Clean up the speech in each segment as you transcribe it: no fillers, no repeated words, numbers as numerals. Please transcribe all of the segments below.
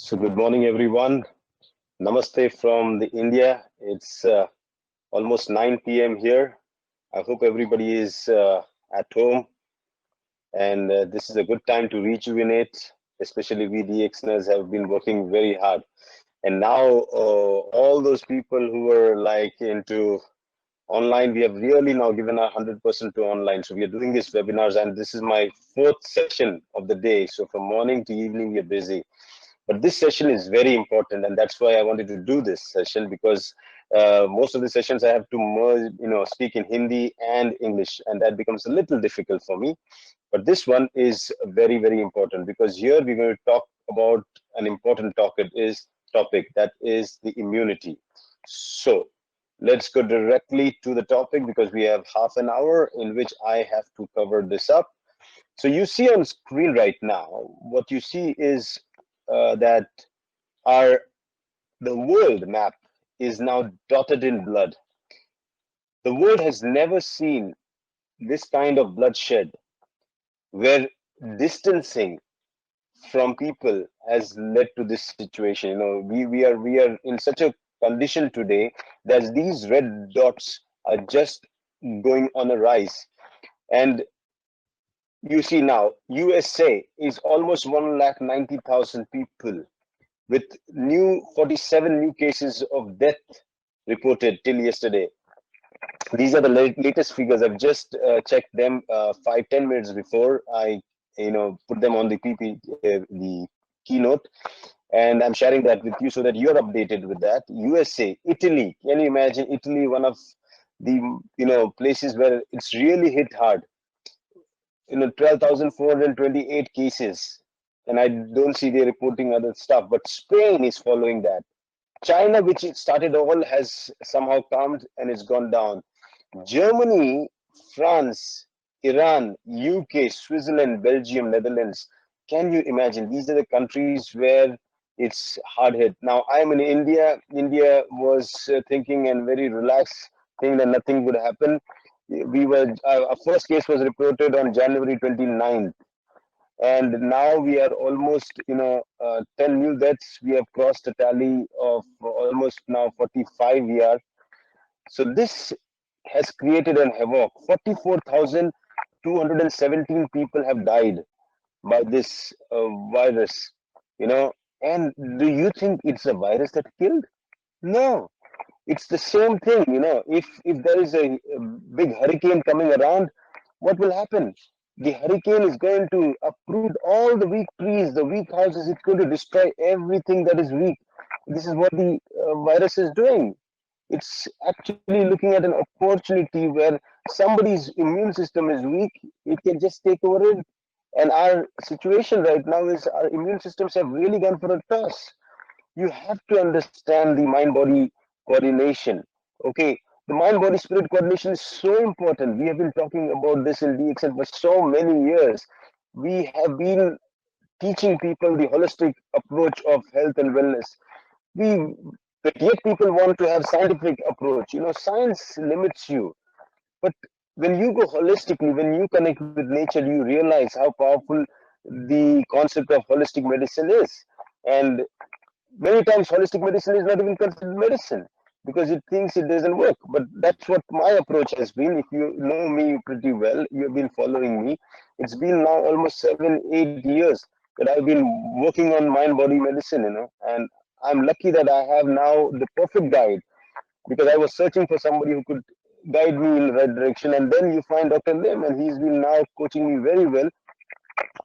So good morning, everyone. Namaste from the India. It's almost 9 p.m. here. I hope everybody is at home, and this is a good time to rejuvenate. Especially we DXners have been working very hard, and now all those people who were like into online, we have really now given our 100% to online. So we are doing these webinars, and this is my fourth session of the day. So from morning to evening, we are busy. But this session is very important, and that's why I wanted to do this session, because most of the sessions I have to merge, speak in Hindi and English, and that becomes a little difficult for me. But this one is very, very important, because here we're going to talk about an important topic that is the immunity. So let's go directly to the topic, because we have half an hour in which I have to cover this up. So you see on screen right now, what you see is that our the world map is now dotted in blood. The world has never seen this kind of bloodshed, where distancing from people has led to this situation. We are in such a condition today that these red dots are just going on a rise. And you see now, USA is almost 190,000 people, with 47 new cases of death reported till yesterday. These are the latest figures. I've just checked them 5-10 minutes before I put them on the the keynote, and I'm sharing that with you so that you're updated with that. USA, Italy, can you imagine Italy, one of the places where it's really hit hard? 12,428 cases, and I don't see they reporting other stuff, but Spain is following that. China, which it started all, has somehow calmed and it's gone down. Germany, France, Iran, UK, Switzerland, Belgium, Netherlands. Can you imagine? These are the countries where it's hard hit. Now, I'm in India. India was thinking and very relaxed, thinking that nothing would happen. Our first case was reported on January 29th. And now we are almost 10 new deaths. We have crossed a tally of almost now 45 years. So this has created an havoc. 44,217 people have died by this virus. And do you think it's a virus that killed? No, it's the same thing. If there is a big hurricane coming around, what will happen? The hurricane is going to uproot all the weak trees, the weak houses. It's going to destroy everything that is weak. This is what the virus is doing. It's actually looking at an opportunity where somebody's immune system is weak. It can just take over it. And our situation right now is our immune systems have really gone for a toss. You have to understand the mind body coordination. Okay, the mind body spirit coordination is so important. We have been talking about this in DXN for so many years. We have been teaching people the holistic approach of health and wellness. We But yet people want to have scientific approach. Science limits you, but when you go holistically, when you connect with nature, you realize how powerful the concept of holistic medicine is. And many times holistic medicine is not even considered medicine, because it thinks it doesn't work. But that's what my approach has been. If you know me pretty well, you have been following me. It's been now almost 7-8 years that I've been working on mind body medicine, and I'm lucky that I have now the perfect guide, because I was searching for somebody who could guide me in the right direction. And then you find Dr. Lim, and he's been now coaching me very well.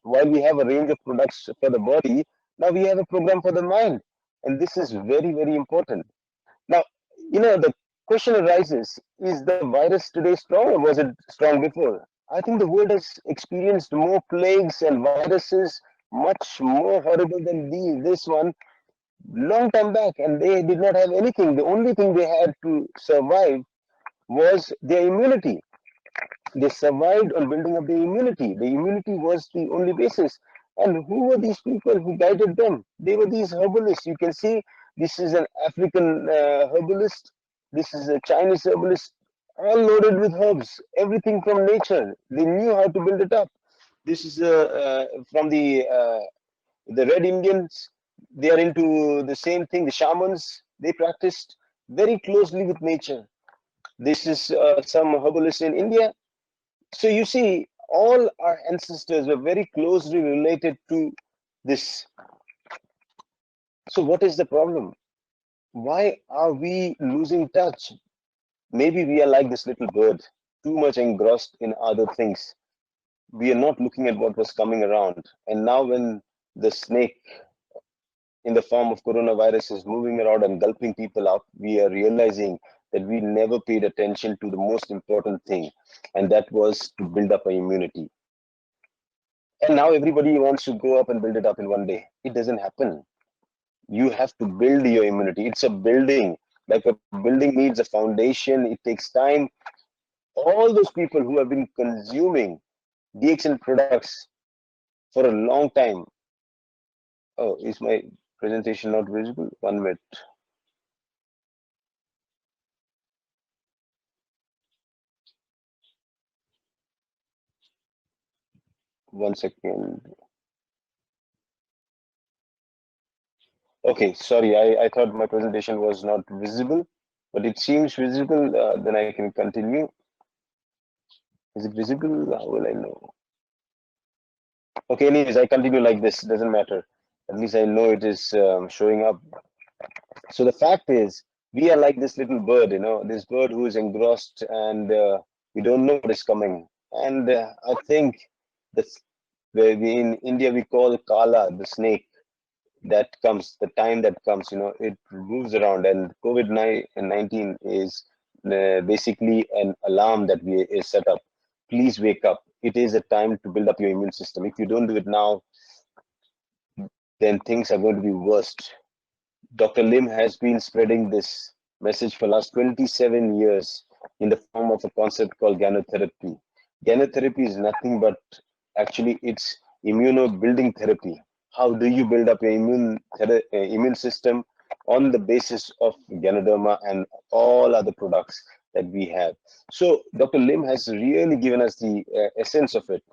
While we have a range of products for the body, now we have a program for the mind. And this is very, very important. Now, the question arises, is the virus today strong, or was it strong before? I think the world has experienced more plagues and viruses, much more horrible than this one, long time back, and they did not have anything. The only thing they had to survive was their immunity. They survived on building up the immunity. The immunity was the only basis. And who were these people who guided them? They were these herbalists. You can see this is an African herbalist. This is a Chinese herbalist, all loaded with herbs, everything from nature. They knew how to build it up. This is from the Red Indians. They are into the same thing. The shamans, they practiced very closely with nature. This is some herbalists in India. So you see, all our ancestors were very closely related to this. So what is the problem? Why are we losing touch? Maybe we are like this little bird, too much engrossed in other things. We are not looking at what was coming around. And now when the snake in the form of coronavirus is moving around and gulping people up, we are realizing that we never paid attention to the most important thing, and that was to build up our immunity. And now everybody wants to go up and build it up in one day. It doesn't happen. You have to build your immunity. It's a building. Like a building needs a foundation, it takes time. All those people who have been consuming DXN products for a long time. Oh, is my presentation not visible? 1 minute. One second. Okay, sorry, I thought my presentation was not visible, but it seems visible. Then I can continue. Is it visible? How will I know? Okay, anyways, I continue like this. Doesn't matter. At least I know it is showing up. So the fact is, we are like this little bird, this bird who is engrossed, and we don't know what is coming. And I think this, in India we call Kala, the snake that comes, the time that comes, it moves around, and COVID-19 is basically an alarm that we is set up. Please wake up. It is a time to build up your immune system. If you don't do it now, then things are going to be worst. Dr. Lim has been spreading this message for last 27 years in the form of a concept called gyanotherapy. Gyanotherapy is nothing but actually it's immunobuilding therapy. How do you build up your immune system on the basis of Ganoderma and all other products that we have? So Dr. Lim has really given us the essence of it.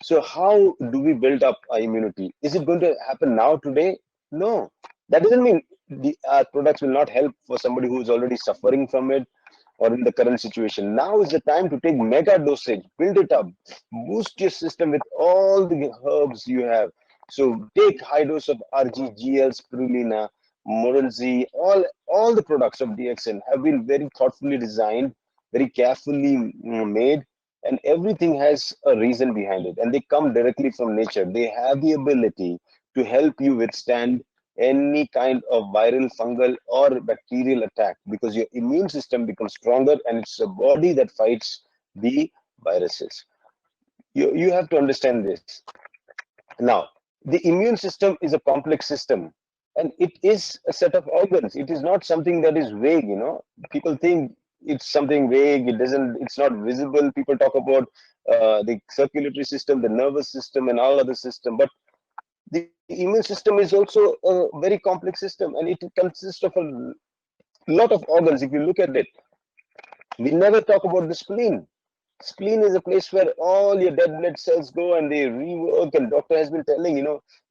So how do we build up our immunity? Is it going to happen now today? No. That doesn't mean the products will not help for somebody who is already suffering from it or in the current situation. Now is the time to take mega dosage, build it up, boost your system with all the herbs you have. So take high dose of RG, GL, spirulina, Morenzi, all the products of DXN have been very thoughtfully designed, very carefully made, and everything has a reason behind it, and they come directly from nature. They have the ability to help you withstand any kind of viral, fungal, or bacterial attack, because your immune system becomes stronger, and it's a body that fights the viruses. You have to understand this. Now, the immune system is a complex system, and it is a set of organs. It is not something that is vague. People think it's something vague. It's not visible. People talk about the circulatory system, the nervous system, and all other system, but the immune system is also a very complex system, and it consists of a lot of organs. If you look at it, we never talk about the spleen. Spleen is a place where all your dead blood cells go and they rework. And doctor has been telling,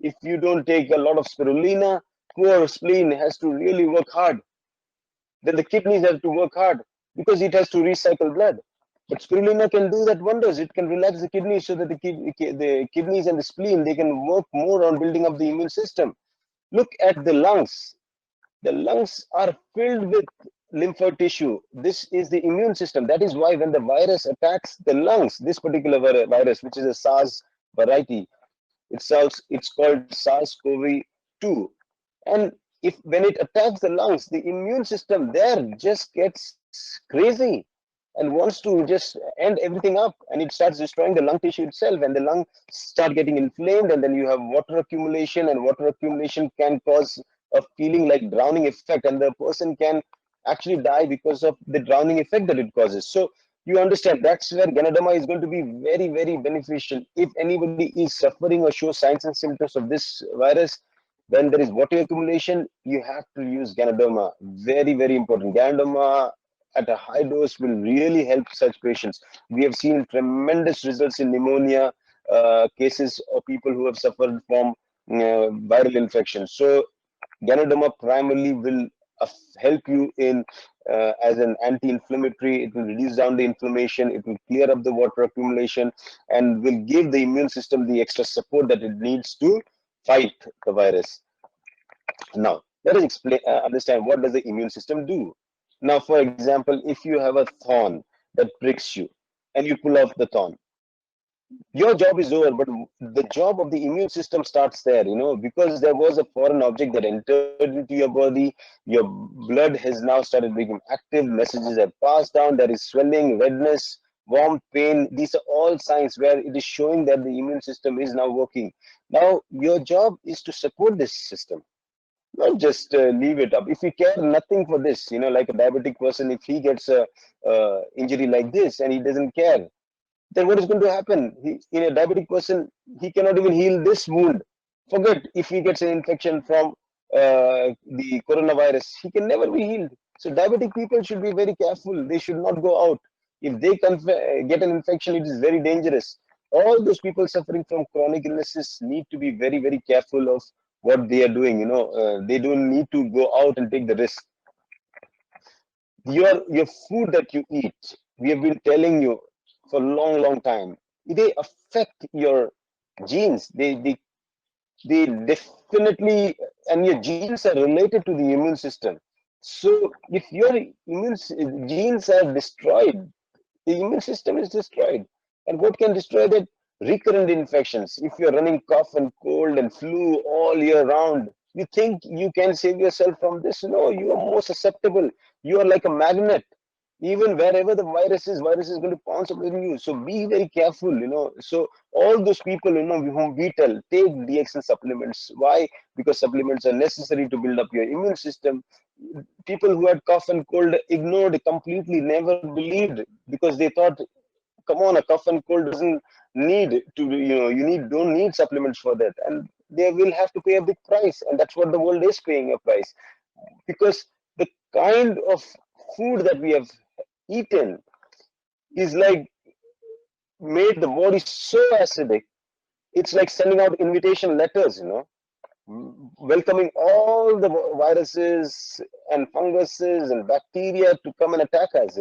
if you don't take a lot of spirulina, poor spleen has to really work hard. Then the kidneys have to work hard because it has to recycle blood. But spirulina can do that wonders. It can relax the kidneys so that the kidneys and the spleen, they can work more on building up the immune system. Look at the lungs. The lungs are filled with lymphoid tissue. This is the immune system. That is why when the virus attacks the lungs, this particular virus, which is a SARS variety, it's called SARS-CoV-2. And if when it attacks the lungs, the immune system there just gets crazy and wants to just end everything up, and it starts destroying the lung tissue itself, and the lung start getting inflamed, and then you have water accumulation, and water accumulation can cause a feeling like drowning effect, and the person can actually die because of the drowning effect that it causes. So you understand that's where Ganoderma is going to be very, very beneficial. If anybody is suffering or shows signs and symptoms of this virus, when there is water accumulation, you have to use Ganoderma. Very, very important. Ganoderma at a high dose will really help such patients. We have seen tremendous results in pneumonia cases of people who have suffered from viral infection. So Ganoderma primarily will help you in as an anti-inflammatory. It will reduce down the inflammation. It will clear up the water accumulation and will give the immune system the extra support that it needs to fight the virus. Now, let us explain, understand what does the immune system do. Now, for example, if you have a thorn that pricks you and you pull off the thorn, your job is over, but the job of the immune system starts there, because there was a foreign object that entered into your body. Your blood has now started becoming active, messages have passed down, there is swelling, redness, warmth, pain. These are all signs where it is showing that the immune system is now working. Now your job is to support this system, not just leave it up. If we care nothing for this, like a diabetic person, if he gets a injury like this and he doesn't care, then what is going to happen? In a diabetic person, he cannot even heal this wound. Forget if he gets an infection from the coronavirus, he can never be healed. So diabetic people should be very careful. They should not go out. If they get an infection, it is very dangerous. All those people suffering from chronic illnesses need to be very, very careful of what they are doing. They don't need to go out and take the risk. Your food that you eat, we have been telling you for a long, long time, they affect your genes. They definitely, and your genes are related to the immune system. So if your genes are destroyed, the immune system is destroyed. And what can destroy that? Recurrent infections. If you're running cough and cold and flu all year round, you think you can save yourself from this? No, you are more susceptible. You are like a magnet. Even wherever the virus is going to pounce upon you. So be very careful. So all those people, whom we tell, take DXN supplements. Why? Because supplements are necessary to build up your immune system. People who had cough and cold ignored completely, never believed, because they thought, come on, a cough and cold doesn't need to, don't need supplements for that, and they will have to pay a big price, and that's what the world is paying a price, because the kind of food that we have eaten is like made the body so acidic. It's like sending out invitation letters, welcoming all the viruses and funguses and bacteria to come and attack us.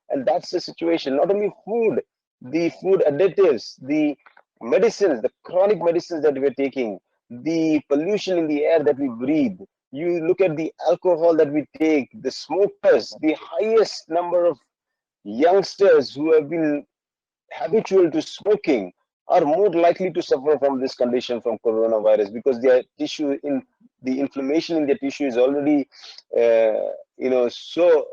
And that's the situation. Not only food, the food additives, the medicines, the chronic medicines that we're taking, the pollution in the air that we breathe. You look at the alcohol that we take, the smokers, the highest number of youngsters who have been habitual to smoking are more likely to suffer from this condition, from coronavirus, because their tissue in the inflammation in their tissue is already so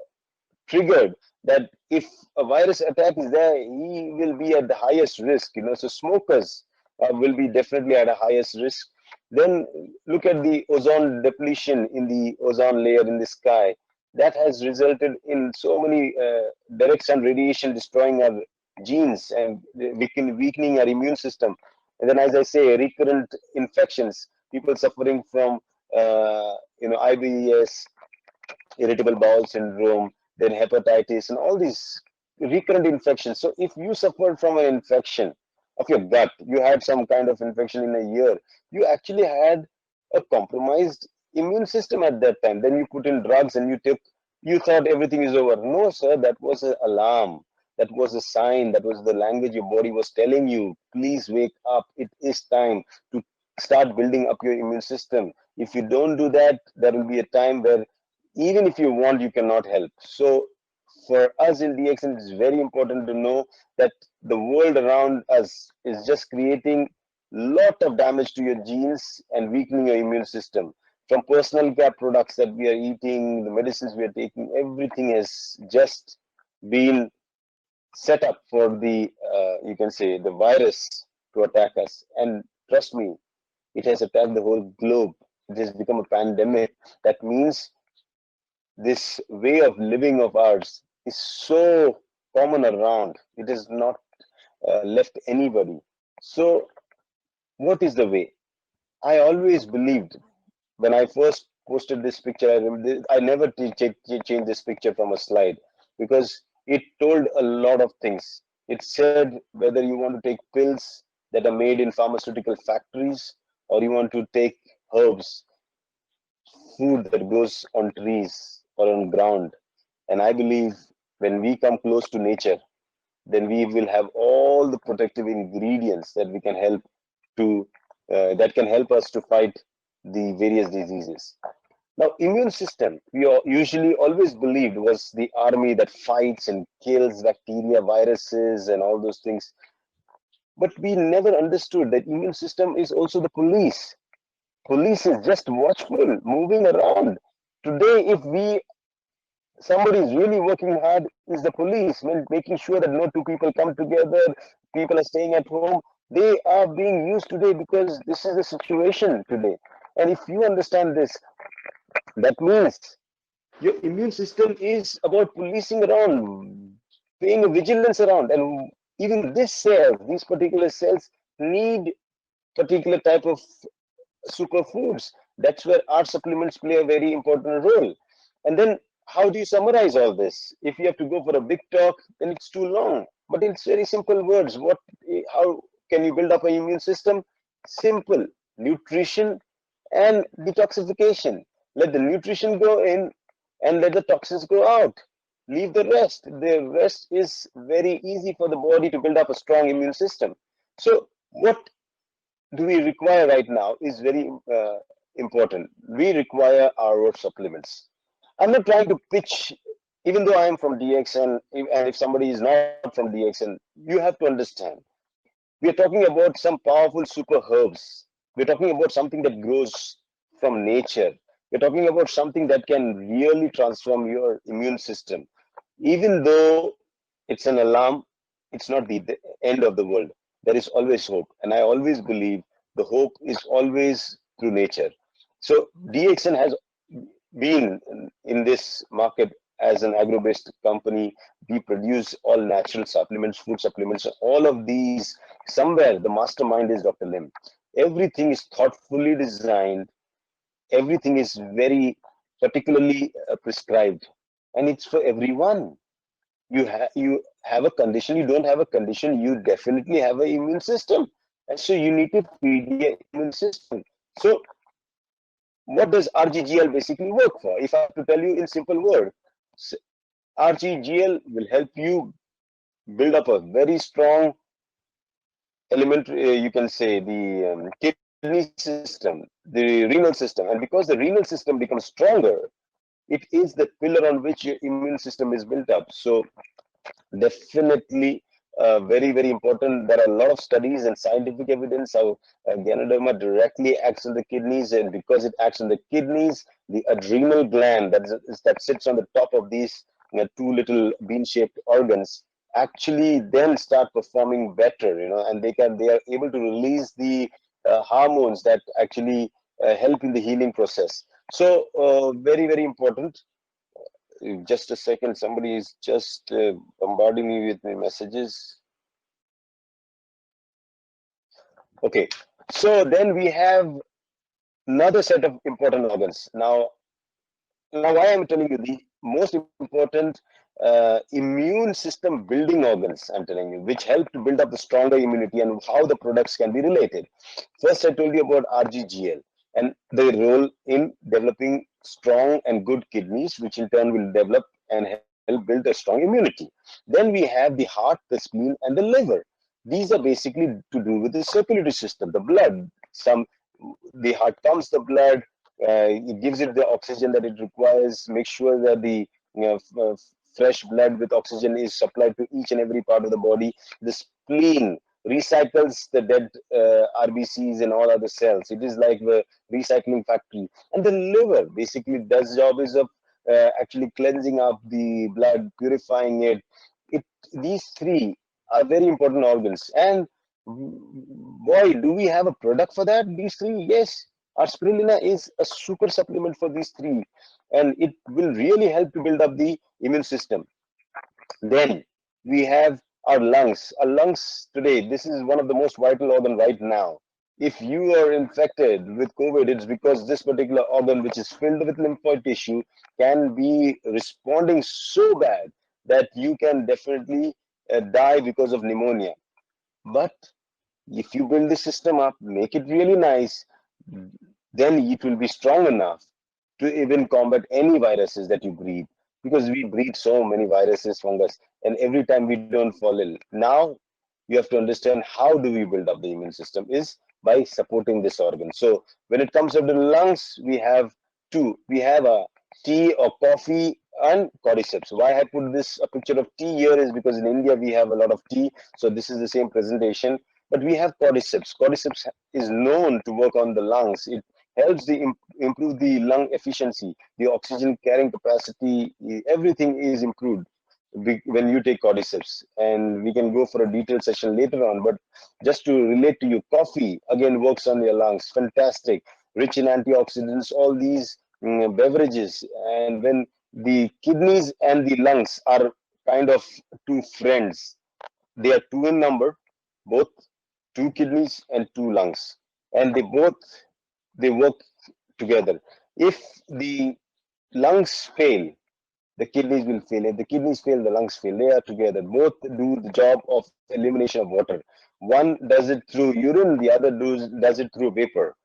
triggered that if a virus attack is there, he will be at the highest risk. So smokers will be definitely at a highest risk. Then look at the ozone depletion in the ozone layer in the sky. That has resulted in so many direct sun radiation destroying our genes and weakening our immune system. And then, as I say, recurrent infections, people suffering from IBS, irritable bowel syndrome, then hepatitis, and all these recurrent infections. So if you suffered from an infection of your gut, you had some kind of infection in a year, you actually had a compromised immune system at that time. Then you put in drugs and you thought everything is over. No, sir, that was an alarm. That was a sign. That was the language your body was telling you. Please wake up. It is time to start building up your immune system. If you don't do that, there will be a time where even if you want, you cannot help. So for us in DXN, it's very important to know that the world around us is just creating lot of damage to your genes and weakening your immune system. From personal care products that we are eating, the medicines we are taking, everything has just been set up for the, you can say, the virus to attack us. And trust me, it has attacked the whole globe. It has become a pandemic. That means this way of living of ours is so common around. It has not left anybody. So what is the way? I always believed, when I first posted this picture, I never changed this picture from a slide, because it told a lot of things. It said whether you want to take pills that are made in pharmaceutical factories or you want to take herbs food that grows on trees or on ground. And I believe when we come close to nature, then we will have all the protective ingredients that we can help to that can help us to fight the various diseases. Now, immune system, we usually always believed was the army that fights and kills bacteria, viruses, and all those things. But we never understood that immune system is also the police. Police is just watchful, moving around. Today, if we somebody is really working hard, is the police, making sure that no two people come together, people are staying at home. They are being used today because this is the situation today. And if you understand this, that means your immune system is about policing around, paying a vigilance around, and even this cell, these particular cells need particular type of superfoods. That's where our supplements play a very important role. And then how do you summarize all this? If you have to go for a big talk, then it's too long. But it's very simple words. How can you build up an immune system? Simple. Nutrition and detoxification. Let the nutrition go in and let the toxins go out. Leave the rest. The rest is very easy for the body to build up a strong immune system. So what do we require right now is very important. We require our supplements. I'm not trying to pitch, even though I am from DXN, and if somebody is not from DXN, you have to understand. We are talking about some powerful super herbs. We're talking about something that grows from nature. We're talking about something that can really transform your immune system. Even though it's an alarm, it's not the end of the world. There is always hope. And I always believe the hope is always through nature. So DXN has been in this market as an agro-based company. We produce all natural supplements, food supplements, all of these. Somewhere the mastermind is Dr. Lim. Everything is thoughtfully designed. Everything is very particularly prescribed, and it's for everyone. You have a condition, you don't have a condition, you definitely have an immune system, and so you need to feed your immune system. So what does RGGL basically work for? If I have to tell you in simple words, RGGL will help you build up a very strong element, you can say the kidney system, the renal system. And because the renal system becomes stronger, it is the pillar on which your immune system is built up. So definitely very, very important. There are a lot of studies and scientific evidence how Ganoderma directly acts on the kidneys, and because it acts on the kidneys, the adrenal gland that sits on the top of these two little bean-shaped organs actually then start performing better, and they are able to release the hormones that actually help in the healing process. So very, very important. Just a second, somebody is just bombarding me with my messages. Okay, so then we have another set of important organs. Now why I'm telling you the most important immune system building organs, I'm telling you, which help to build up the stronger immunity and how the products can be related. First, I told you about RGGL and the role in developing strong and good kidneys, which in turn will develop and help build a strong immunity. Then we have the heart, the spleen, and the liver. These are basically to do with the circulatory system, the blood. The heart pumps the blood, it gives it the oxygen that it requires, make sure that the fresh blood with oxygen is supplied to each and every part of the body. The spleen recycles the dead RBCs and all other cells. It is like the recycling factory. And the liver basically does job is of actually cleansing up the blood, purifying it. These three are very important organs. And boy, do we have a product for that? These three, yes. Our spirulina is a super supplement for these three, and it will really help to build up the immune system. Then we have our lungs. Our lungs today, this is one of the most vital organ right now. If you are infected with COVID, it's because this particular organ, which is filled with lymphoid tissue, can be responding so bad that you can definitely die because of pneumonia. But if you build the system up, make it really nice, then it will be strong enough to even combat any viruses that you breathe, because we breathe so many viruses, fungus, and every time we don't fall ill. Now you have to understand how do we build up the immune system is by supporting this organ. So when it comes to the lungs, we have two. We have a tea or coffee and cordyceps. Why I put this a picture of tea here is because in India we have a lot of tea, so this is the same presentation. But we have cordyceps. Cordyceps is known to work on the lungs. It helps improve the lung efficiency, the oxygen carrying capacity. Everything is improved when you take cordyceps, and we can go for a detailed session later on. But just to relate to you, coffee again works on your lungs, fantastic, rich in antioxidants, all these beverages. And when the kidneys and the lungs are kind of two friends, they are two in number, both two kidneys and two lungs, and they work together. If the lungs fail, the kidneys will fail. If the kidneys fail, the lungs fail. They are together. Both do the job of elimination of water. One does it through urine, the other does it through vapor.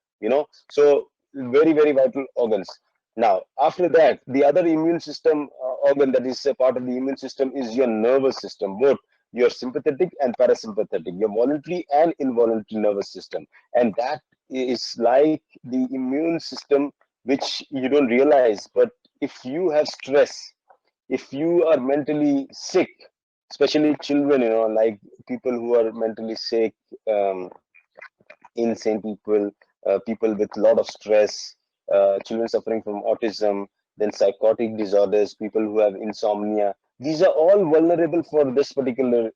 So very, very vital organs. Now, after that, the other immune system organ that is a part of the immune system is your nervous system, both your sympathetic and parasympathetic, your voluntary and involuntary nervous system. And that is like the immune system, which you don't realize. But if you have stress, if you are mentally sick, especially children, like people who are mentally sick, um, insane people, people with a lot of stress, children suffering from autism, then psychotic disorders, people who have insomnia, these are all vulnerable for this particular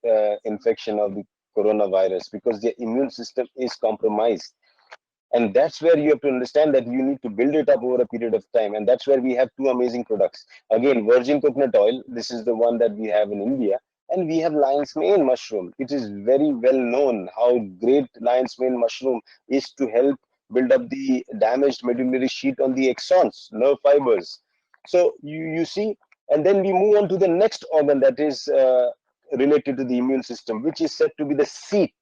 infection of the coronavirus because their immune system is compromised. And that's where you have to understand that you need to build it up over a period of time. And that's where we have two amazing products. Again, virgin coconut oil, this is the one that we have in India. And we have lion's mane mushroom. It is very well known how great lion's mane mushroom is to help build up the damaged medullary sheath on the axons, nerve fibers. So you see, and then we move on to the next organ that is related to the immune system, which is said to be the seat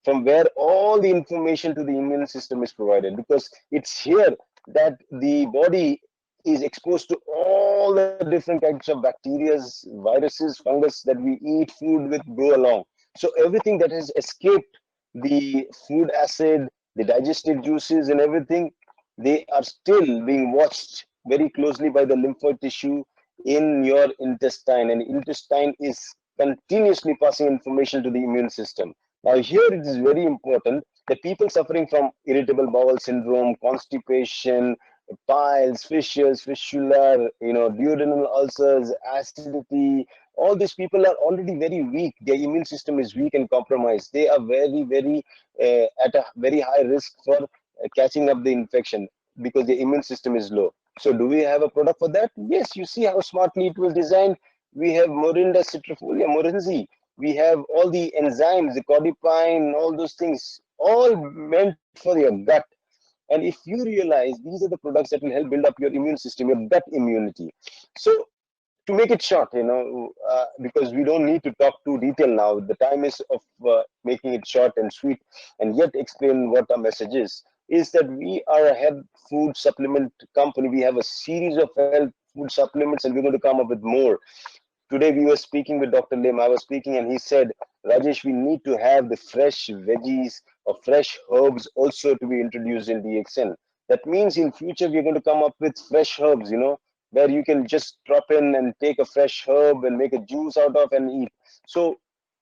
from where all the information to the immune system is provided, because it's here that the body is exposed to all the different kinds of bacteria, viruses, fungus that we eat food with go along. So everything that has escaped the food acid, the digestive juices and everything, they are still being watched very closely by the lymphoid tissue in your intestine, and intestine is continuously passing information to the immune system. Now, here it is very important that people suffering from irritable bowel syndrome, constipation, piles, fissures, fistula, duodenal ulcers, acidity, all these people are already very weak. Their immune system is weak and compromised. They are very, very at a very high risk for catching up the infection because the immune system is low. So, do we have a product for that? Yes, you see how smartly it was designed. We have Morinda citrifolia morinzi, we have all the enzymes, the codipine, all those things, all meant for your gut. And if you realize these are the products that will help build up your immune system, your gut immunity. So to make it short, because we don't need to talk too detail now. The time is of making it short and sweet, and yet explain what our message is that we are a health food supplement company. We have a series of health food supplements, and we're going to come up with more. Today we were speaking with Dr. Lim. I was speaking and he said, Rajesh, we need to have the fresh veggies or fresh herbs also to be introduced in DXN. That means in future we're going to come up with fresh herbs, where you can just drop in and take a fresh herb and make a juice out of and eat. So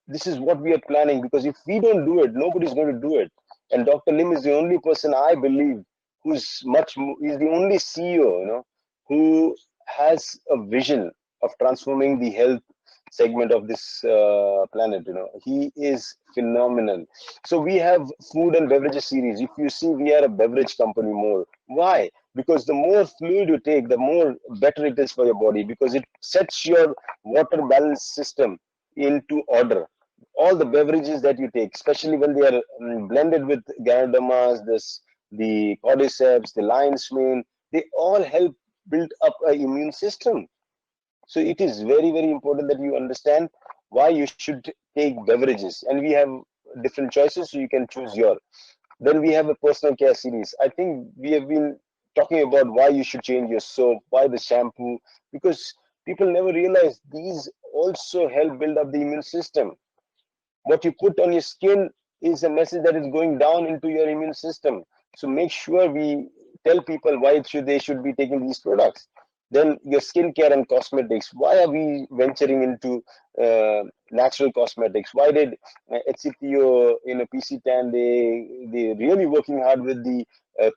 this is what we are planning, because if we don't do it, nobody's going to do it. And Dr. Lim is the only person I believe he's the only CEO, who has a vision of transforming the health segment of this planet. He is phenomenal. So we have food and beverages series. If you see, we are a beverage company more. Why? Because the more fluid you take, the more better it is for your body, because it sets your water balance system into order. All the beverages that you take, especially when they are blended with Ganodermas, the cordyceps, the lion's mane, they all help build up an immune system. So it is very, very important that you understand why you should take beverages. And we have different choices, so you can choose your. Then we have a personal care series. I think we have been talking about why you should change your soap, why the shampoo, because people never realize these also help build up the immune system. What you put on your skin is a message that is going down into your immune system. So make sure we tell people why they should be taking these products. Then your skincare and cosmetics. Why are we venturing into natural cosmetics? Why did HCPO, PC Tan, they really working hard with the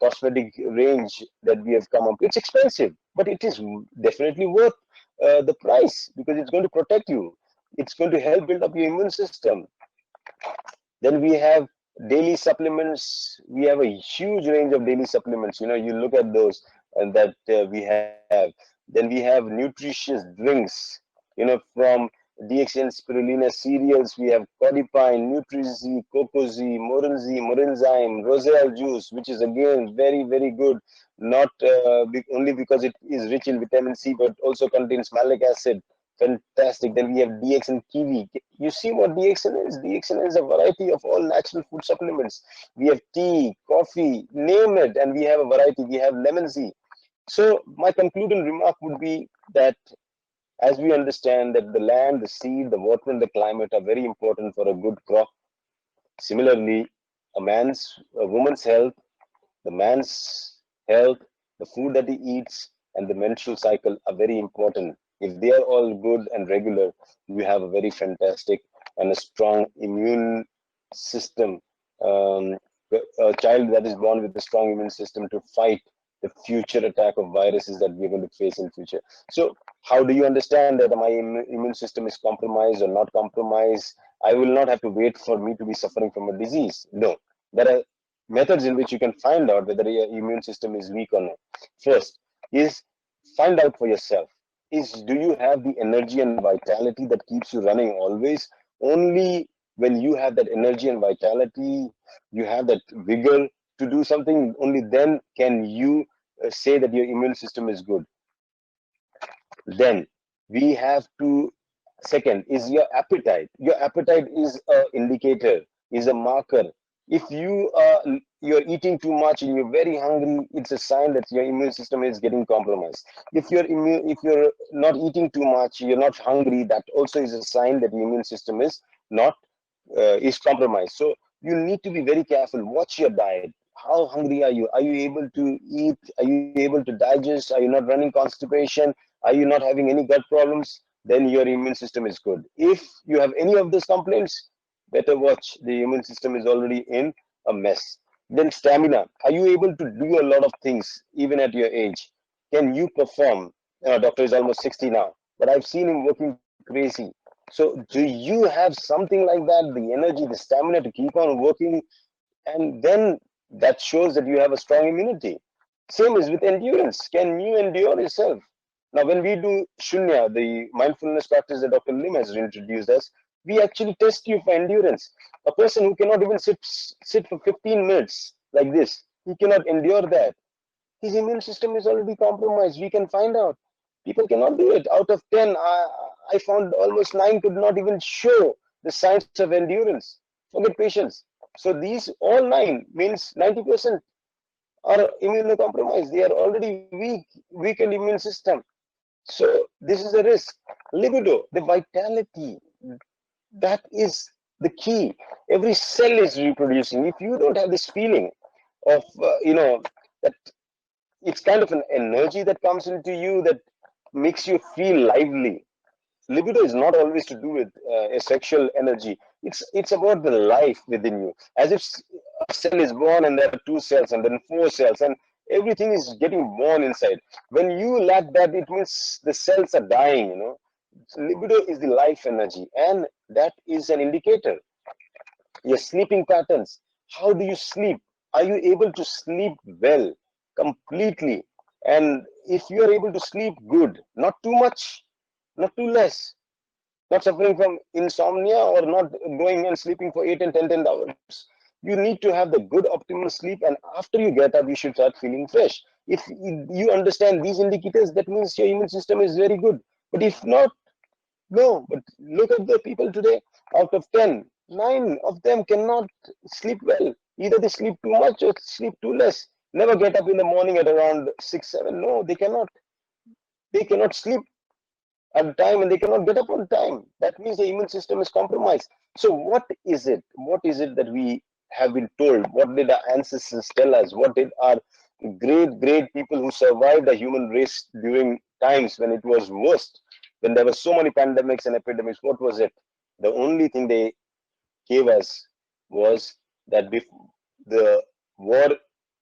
cosmetic range that we have come up. It's expensive, but it is definitely worth the price because it's going to protect you. It's going to help build up your immune system. Then we have daily supplements. We have a huge range of daily supplements. You look at those and that we have. Then we have nutritious drinks. From DXN spirulina cereals, we have Codipine, Nutrizy, Cocozy, Morinzy, Morinzyme, Roselle juice, which is again very, very good. Not only because it is rich in vitamin C, but also contains malic acid. Fantastic. Then we have DXN Kiwi. You see what DXN is? DXN is a variety of all natural food supplements. We have tea, coffee, name it, and we have a variety. We have lemon tea. So my concluding remark would be that as we understand that the land, the seed, the water, and the climate are very important for a good crop. Similarly, a woman's health, the man's health, the food that he eats, and the menstrual cycle are very important. If they are all good and regular, you have a very fantastic and a strong immune system. Um, a child that is born with a strong immune system to fight the future attack of viruses that we're going to face in future. So, how do you understand that my immune system is compromised or not compromised? I will not have to wait for me to be suffering from a disease. No, there are methods in which you can find out whether your immune system is weak or not. First is find out for yourself. Do you have the energy and vitality that keeps you running always? Only when you have that energy and vitality, you have that vigor to do something, only then can you say that your immune system is good. Then we have to, second is your appetite. Your appetite is an indicator, is a marker. If you're eating too much and you're very hungry, it's a sign that your immune system is getting compromised. If you're not eating too much, you're not hungry, that also is a sign that your immune system not is compromised. So you need to be very careful. Watch your diet. How hungry are you? Are you able to eat? Are you able to digest? Are you not running constipation? Are you not having any gut problems? Then your immune system is good. If you have any of those complaints, better watch. The immune system is already in a mess. Then stamina. Are you able to do a lot of things even at your age? Can you perform? Doctor is almost 60 now, but I've seen him working crazy. So do you have something like that, the energy, the stamina to keep on working? And then that shows that you have a strong immunity. Same is with endurance. Can you endure yourself? Now, when we do Shunya, the mindfulness practice that Dr. Lim has introduced us, we actually test you for endurance. A person who cannot even sit for 15 minutes like this, he cannot endure that. His immune system is already compromised. We can find out. People cannot do it. Out of 10, I found almost 9 could not even show the signs of endurance. Forget patience. So these all 9 means 90% are immunocompromised. They are already weakened immune system. So this is a risk. Libido, the vitality, that is the key. Every cell is reproducing. If you don't have this feeling of, that it's kind of an energy that comes into you that makes you feel lively. Libido is not always to do with a sexual energy. It's about the life within you. As if a cell is born and there are 2 cells and then 4 cells and everything is getting born inside. When you lack that, it means the cells are dying. Libido is the life energy, and that is an indicator. Your sleeping patterns. How do you sleep? Are you able to sleep well, completely? And if you are able to sleep good, not too much, not too less, not suffering from insomnia or not going and sleeping for 8 and 10 hours. You need to have the good optimal sleep, and after you get up, you should start feeling fresh. If you understand these indicators, that means your immune system is very good. But if not, no. But look at the people today. Out of 10, 9 of them cannot sleep well. Either they sleep too much or sleep too less. never get up in the morning at around 6, 7. No, they cannot. They cannot sleep at time and they cannot get up on time. That means the immune system is compromised. So what is it? What is it that we have been told? What did our ancestors tell us? What did our great people who survived the human race during times when it was worst, when there were so many pandemics and epidemics? What was it? The only thing they gave us was that the war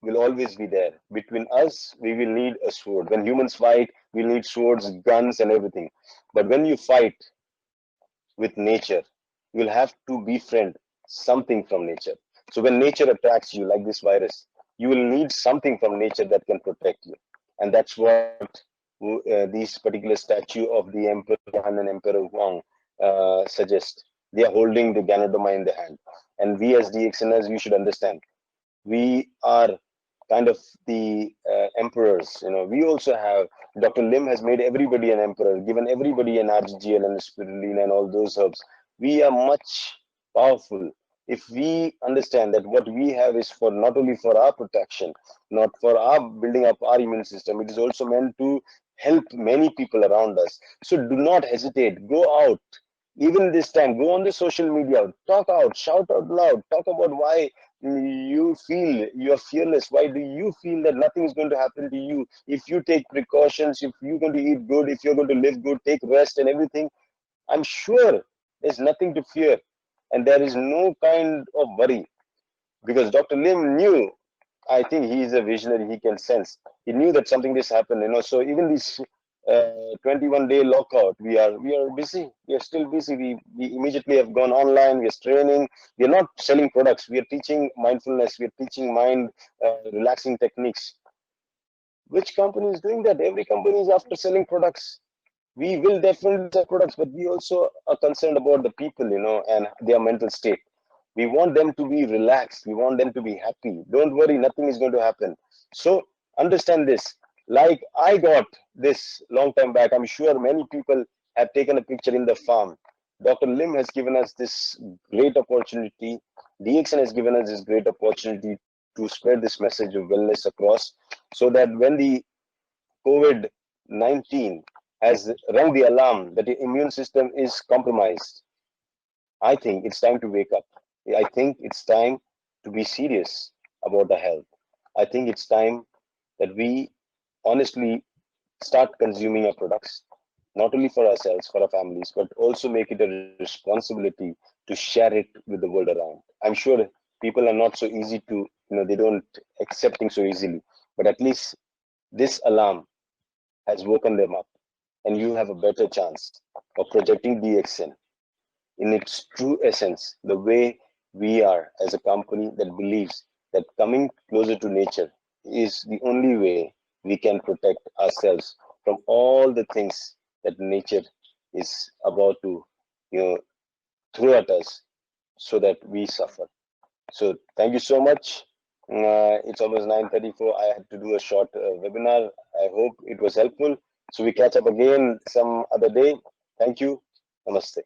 will always be there. Between us, we will need a sword. When humans fight, we'll need swords, guns, and everything. But when you fight with nature, you'll have to befriend something from nature. So when nature attacks you, like this virus, you will need something from nature that can protect you. And that's what these particular statue of the Emperor Han and Emperor Huang suggest. They are holding the Ganoderma in the hand. And we as DXNers, we should understand we are kind of the emperors. We also have Dr. Lim has made everybody an emperor, given everybody an RGGL and a spirulina and all those herbs. We are much powerful if we understand that what we have is for not only for our protection, not for our building up our immune system, it is also meant to help many people around us. So do not hesitate, go out. Even this time, go on the social media, talk out, shout out loud, talk about why you feel you're fearless. Why do you feel that nothing is going to happen to you? If you take precautions, if you're going to eat good, if you're going to live good, take rest and everything, I'm sure there's nothing to fear. And there is no kind of worry. Because Dr. Lim knew, I think he is a visionary, he can sense. He knew that something this happened. So even this 21-day lockout, we are busy. We are still busy. We immediately have gone online. We are training. We are not selling products. We are teaching mindfulness. We are teaching mind relaxing techniques. Which company is doing that? Every company is after selling products. We will definitely sell products, but we also are concerned about the people, and their mental state. We want them to be relaxed. We want them to be happy. Don't worry, nothing is going to happen. So understand this. Like I got this long time back, I'm sure many people have taken a picture in the farm. Dr. Lim has given us this great opportunity. DXN has given us this great opportunity to spread this message of wellness across, so that when the COVID-19 has rung the alarm that the immune system is compromised, I think it's time to wake up. I think it's time to be serious about the health. I think it's time that we honestly start consuming our products, not only for ourselves, for our families, but also make it a responsibility to share it with the world around. I'm sure people are not so easy to, they don't accept things so easily, but at least this alarm has woken them up, and you have a better chance of projecting DXN in its true essence, the way we are as a company that believes that coming closer to nature is the only way we can protect ourselves from all the things that nature is about to, you know, throw at us so that we suffer. So thank you so much. It's almost 9:34. I had to do a short webinar. I hope it was helpful. So we catch up again some other day. Thank you. Namaste.